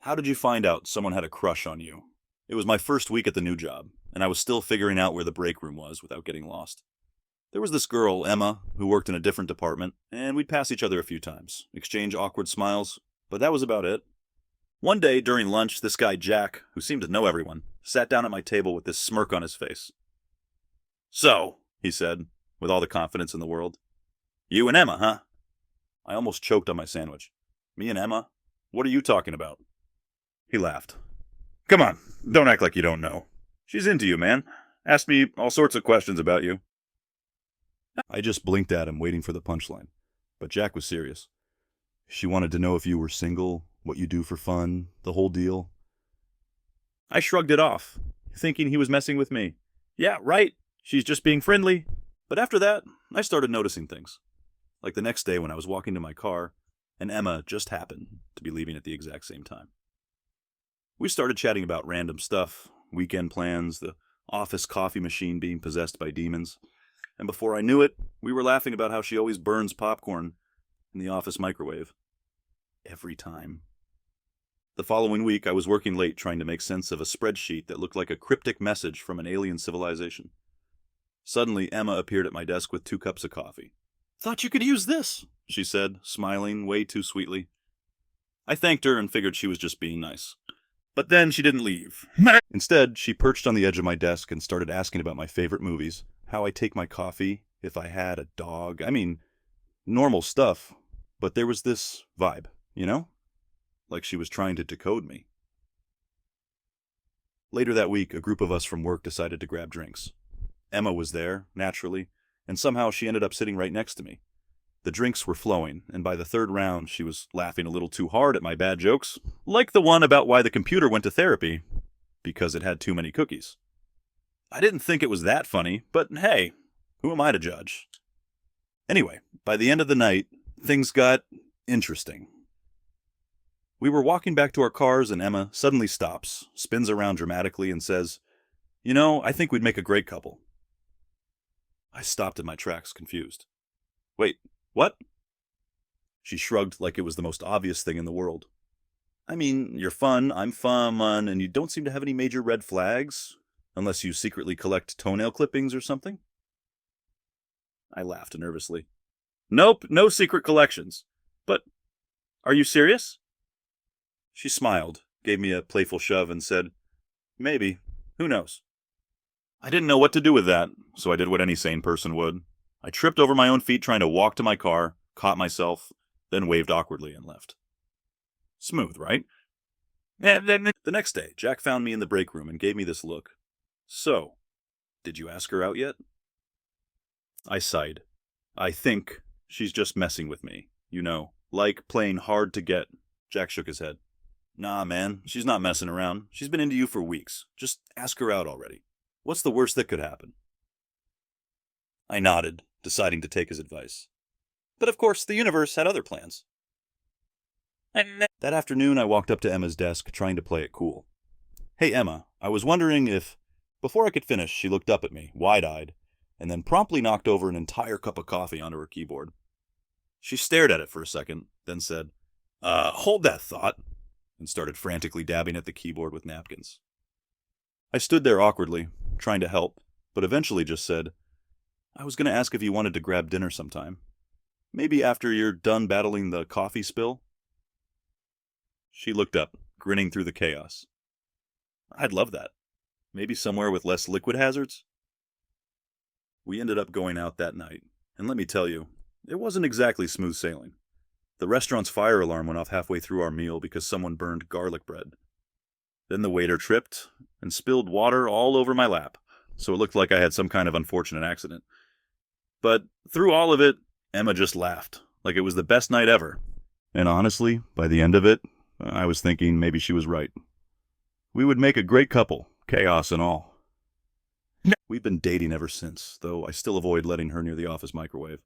How did you find out someone had a crush on you? It was my first week at the new job, and I was still figuring out where the break room was without getting lost. There was this girl, Emma, who worked in a different department, and we'd pass each other a few times, exchange awkward smiles, but that was about it. One day during lunch, this guy Jack, who seemed to know everyone, sat down at my table with this smirk on his face. "So," he said, with all the confidence in the world, "you and Emma, huh?" I almost choked on my sandwich. "Me and Emma? What are you talking about?" He laughed. "Come on, don't act like you don't know. She's into you, man. Asked me all sorts of questions about you." I just blinked at him, waiting for the punchline. But Jack was serious. "She wanted to know if you were single, what you do for fun, the whole deal." I shrugged it off, thinking he was messing with me. Yeah, right. She's just being friendly. But after that, I started noticing things. Like the next day when I was walking to my car, and Emma just happened to be leaving at the exact same time. We started chatting about random stuff, weekend plans, the office coffee machine being possessed by demons, and before I knew it, we were laughing about how she always burns popcorn in the office microwave. Every time. The following week, I was working late trying to make sense of a spreadsheet that looked like a cryptic message from an alien civilization. Suddenly, Emma appeared at my desk with 2 cups of coffee. "Thought you could use this," she said, smiling way too sweetly. I thanked her and figured she was just being nice. But then she didn't leave. Instead, she perched on the edge of my desk and started asking about my favorite movies, how I take my coffee, if I had a dog. I mean, normal stuff, but there was this vibe, you know? Like she was trying to decode me. Later that week, a group of us from work decided to grab drinks. Emma was there, naturally, and somehow she ended up sitting right next to me. The drinks were flowing, and by the third round, she was laughing a little too hard at my bad jokes, like the one about why the computer went to therapy, because it had too many cookies. I didn't think it was that funny, but hey, who am I to judge? Anyway, by the end of the night, things got interesting. We were walking back to our cars and Emma suddenly stops, spins around dramatically and says, "You know, I think we'd make a great couple." I stopped in my tracks, confused. "Wait, what?" She shrugged like it was the most obvious thing in the world. "I mean, you're fun, I'm fun, and you don't seem to have any major red flags, unless you secretly collect toenail clippings or something." I laughed nervously. "Nope, no secret collections. But, are you serious?" She smiled, gave me a playful shove, and said, "Maybe. Who knows?" I didn't know what to do with that, so I did what any sane person would. I tripped over my own feet trying to walk to my car, caught myself, then waved awkwardly and left. Smooth, right? The next day, Jack found me in the break room and gave me this look. "So, did you ask her out yet?" I sighed. "I think she's just messing with me, you know, like playing hard to get." Jack shook his head. "Nah, man, she's not messing around. She's been into you for weeks. Just ask her out already. What's the worst that could happen?" I nodded, deciding to take his advice. But of course, the universe had other plans. That afternoon, I walked up to Emma's desk, trying to play it cool. "Hey, Emma, I was wondering if..." Before I could finish, she looked up at me, wide-eyed, and then promptly knocked over an entire cup of coffee onto her keyboard. She stared at it for a second, then said, hold that thought," and started frantically dabbing at the keyboard with napkins. I stood there awkwardly, trying to help, but eventually just said, "I was going to ask if you wanted to grab dinner sometime. Maybe after you're done battling the coffee spill?" She looked up, grinning through the chaos. "I'd love that. Maybe somewhere with less liquid hazards?" We ended up going out that night, and let me tell you, it wasn't exactly smooth sailing. The restaurant's fire alarm went off halfway through our meal because someone burned garlic bread. Then the waiter tripped and spilled water all over my lap, so it looked like I had some kind of unfortunate accident. But through all of it, Emma just laughed, like it was the best night ever. And honestly, by the end of it, I was thinking maybe she was right. We would make a great couple, chaos and all. We've been dating ever since, though I still avoid letting her near the office microwave.